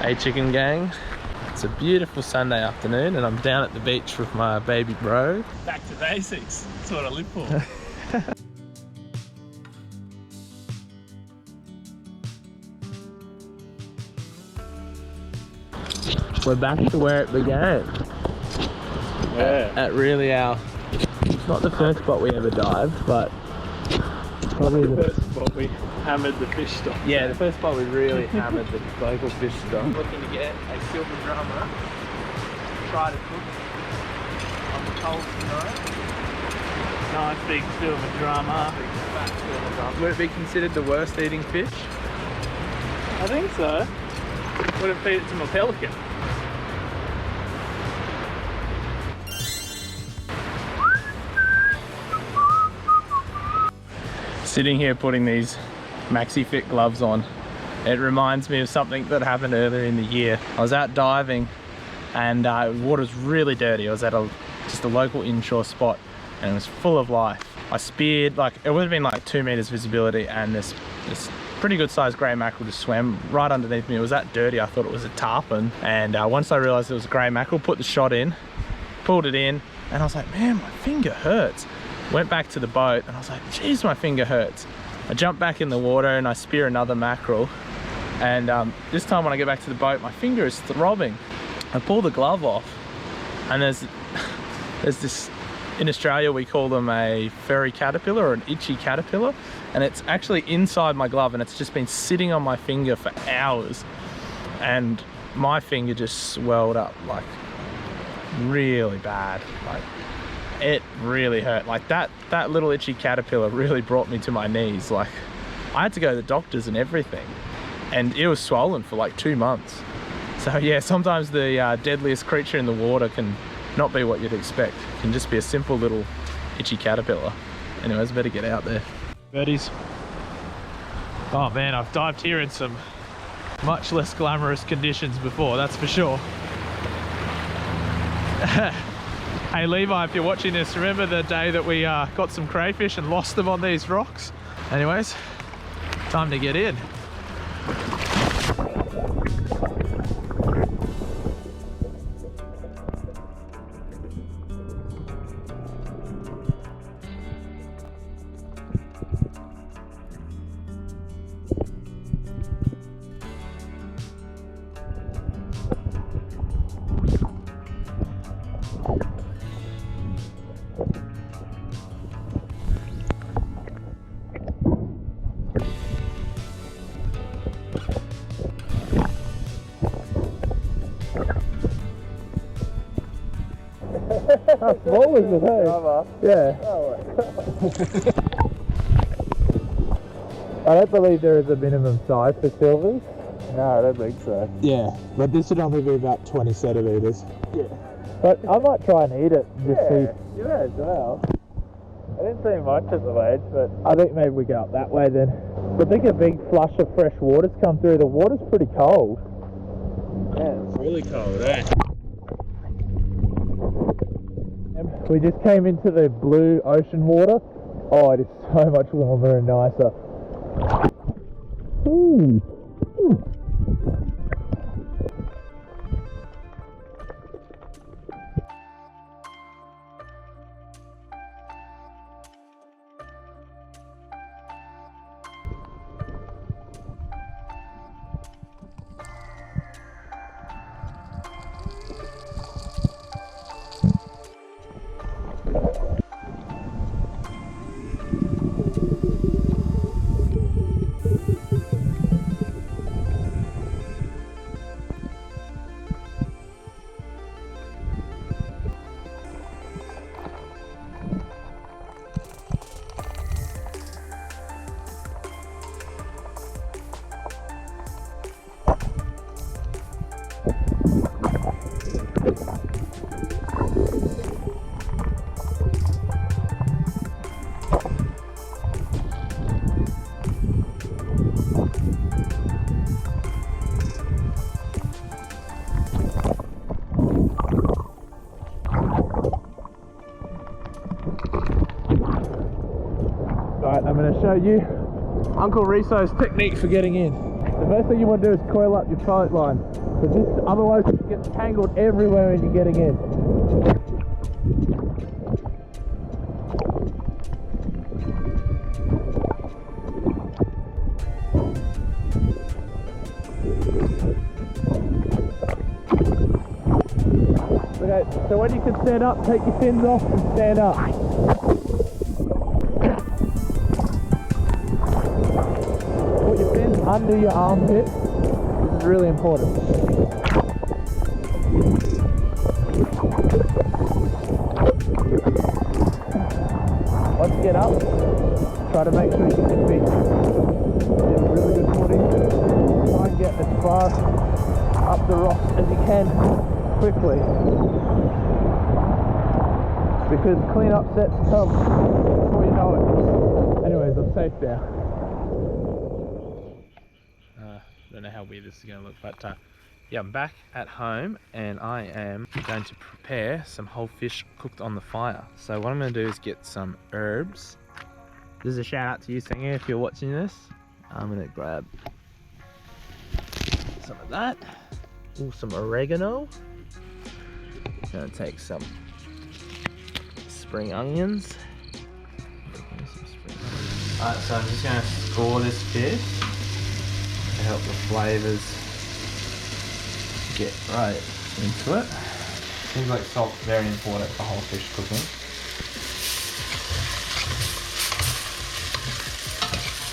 Hey chicken gang, it's a beautiful Sunday afternoon and I'm down at the beach with my baby bro. Back to basics, that's what I live for. We're back to where it began. Yeah. At really our, not the first spot we ever dived, but probably the first spot we hammered the fish stock. Yeah, the first spot we really hammered the local fish stock. Looking to get a silver drummer, try to cook on the cold tonight. Nice big silver drummer. Big fat silver drummer. Would it be considered the worst eating fish? I think so. Wouldn't feed it to my pelican. Sitting here putting these maxi fit gloves on, it reminds me of something that happened earlier in the year. I was out diving and water's really dirty. I was at just a local inshore spot and it was full of life. I speared, like it would have been like 2 meters visibility, and this pretty good sized grey mackerel just swam right underneath me. It was that dirty I thought it was a tarpon, and once I realized it was a grey mackerel, put the shot in, pulled it in, and I was like, man, my finger hurts. Went back to the boat and I was like, geez, my finger hurts. I jump back in the water and I spear another mackerel, and this time when I get back to the boat, my finger is throbbing. I pull the glove off and there's this, in Australia we call them a furry caterpillar or an itchy caterpillar, and it's actually inside my glove and it's just been sitting on my finger for hours, and my finger just swelled up like really bad. Like it really hurt. Like that little itchy caterpillar really brought me to my knees. Like I had to go to the doctors and everything, and it was swollen for like 2 months. So yeah, sometimes the deadliest creature in the water can not be what you'd expect. It can just be a simple little itchy caterpillar. Anyways, better get out there. Birdies. Oh man, I've dived here in some much less glamorous conditions before, that's for sure. Hey Levi, if you're watching this, remember the day that we got some crayfish and lost them on these rocks? Anyways, time to get in. How small is it, hey? Yeah. Oh, I don't believe there is a minimum size for silvers. no, I don't think so. Yeah, but this would only be about 20 centimeters. Yeah. But I might try and eat it and just see. You may as well. I didn't see much at the ledge, but I think maybe we go up that way then. But I think a big flush of fresh water's come through. The water's pretty cold. yeah, it's really cold, eh? We just came into the blue ocean water. Oh, it is so much warmer and nicer. Ooh. Alright, I'm going to show you Uncle Rhysos' technique for getting in. The first thing you want to do is coil up your float line, because otherwise it gets tangled everywhere when you're getting in. Okay, so when you can stand up, take your fins off and stand up. Put your fins under your armpit. This is really important. Once you get up, try to make sure you get your feet in a really good footing. Try and get as far up the rocks as you can quickly, because clean-up sets come before you know it. Anyways, I'm safe now. Don't know how weird this is going to look, but yeah, I'm back at home and I am going to prepare some whole fish cooked on the fire. So what I'm going to do is get some herbs. This is a shout out to you, Singer, if you're watching this. I'm going to grab some of that. Ooh, some oregano. Gonna take some spring onions. Alright, so I'm just gonna score this fish to help the flavours get right into it. Things like salt, very important for whole fish cooking.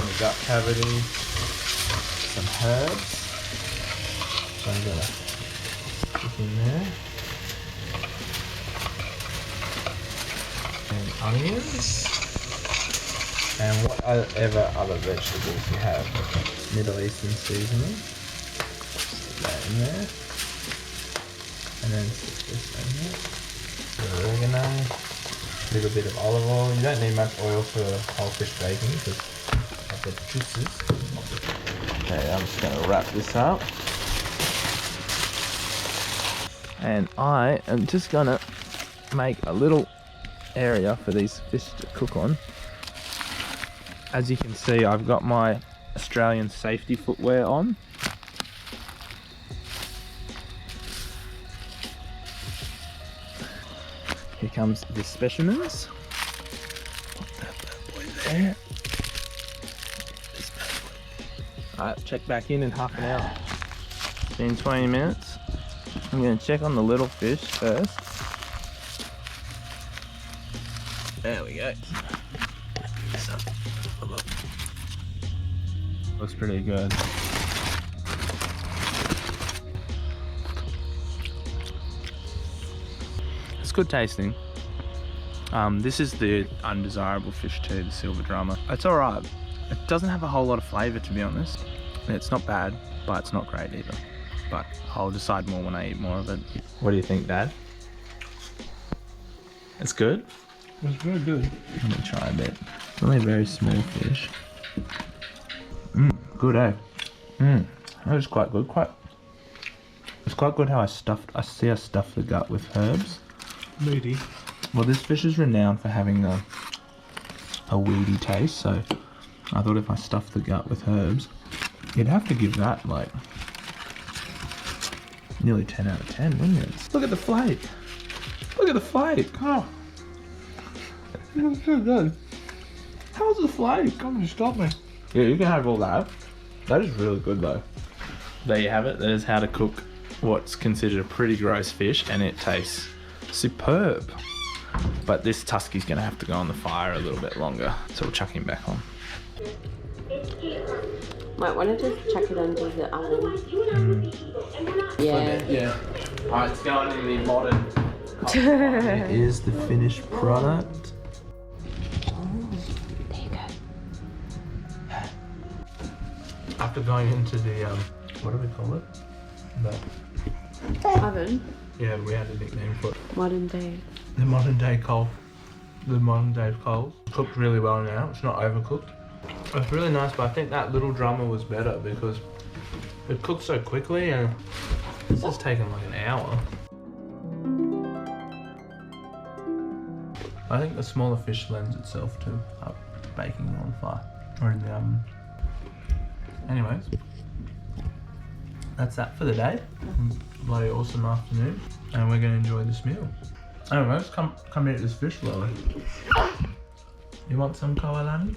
In the gut cavity, some herbs. So I'm gonna stick in there. And onions. And whatever other vegetables you have. Middle Eastern seasoning. Stick that in there. And then stick this in here. Oregano. A little bit of olive oil. You don't need much oil for whole fish baking because of the juices. Okay, I'm just going to wrap this up. And I am just going to make a little area for these fish to cook on. As you can see, I've got my Australian safety footwear on. Here comes the specimens. Put that bad boy there. This bad boy. Alright, check back in half an hour. It's been 20 minutes. I'm going to check on the little fish first. There we go. Looks pretty good. It's good tasting. This is the undesirable fish too, the silver drummer. It's alright. It doesn't have a whole lot of flavour, to be honest. It's not bad, but it's not great either. But I'll decide more when I eat more of it. What do you think, Dad? It's good? It's very good. Let me try a bit. It's only a very small fish. Good, eh? That was quite good. It's quite good how I stuffed the gut with herbs. Meaty. Well, this fish is renowned for having a weedy taste, so I thought if I stuffed the gut with herbs, you'd have to give that like nearly 10 out of 10, wouldn't it? Look at the flake. Look at the flake. Oh. It's so good. How's the flake? Come and stop me. Yeah, you can have all that. That is really good though. There you have it. That is how to cook what's considered a pretty gross fish, and it tastes superb. But this Tusky's gonna have to go on the fire a little bit longer, so we'll chuck him back on. Might want to just chuck it under the oven. Yeah. Yeah. Alright, it's going in the modern. Here is the finished product. After going into the, what do we call it? Oven? Yeah, we had a nickname for it. Modern day. The modern day coal. The modern day coals. Cooked really well now, it's not overcooked. It's really nice, but I think that little drummer was better because it cooked so quickly and this has taken like an hour. I think the smaller fish lends itself to baking on fire or in the oven. Anyways, that's that for the day. Bloody awesome afternoon, and we're gonna enjoy this meal. Anyways, come eat this fish, Lily. You want some, Koalani?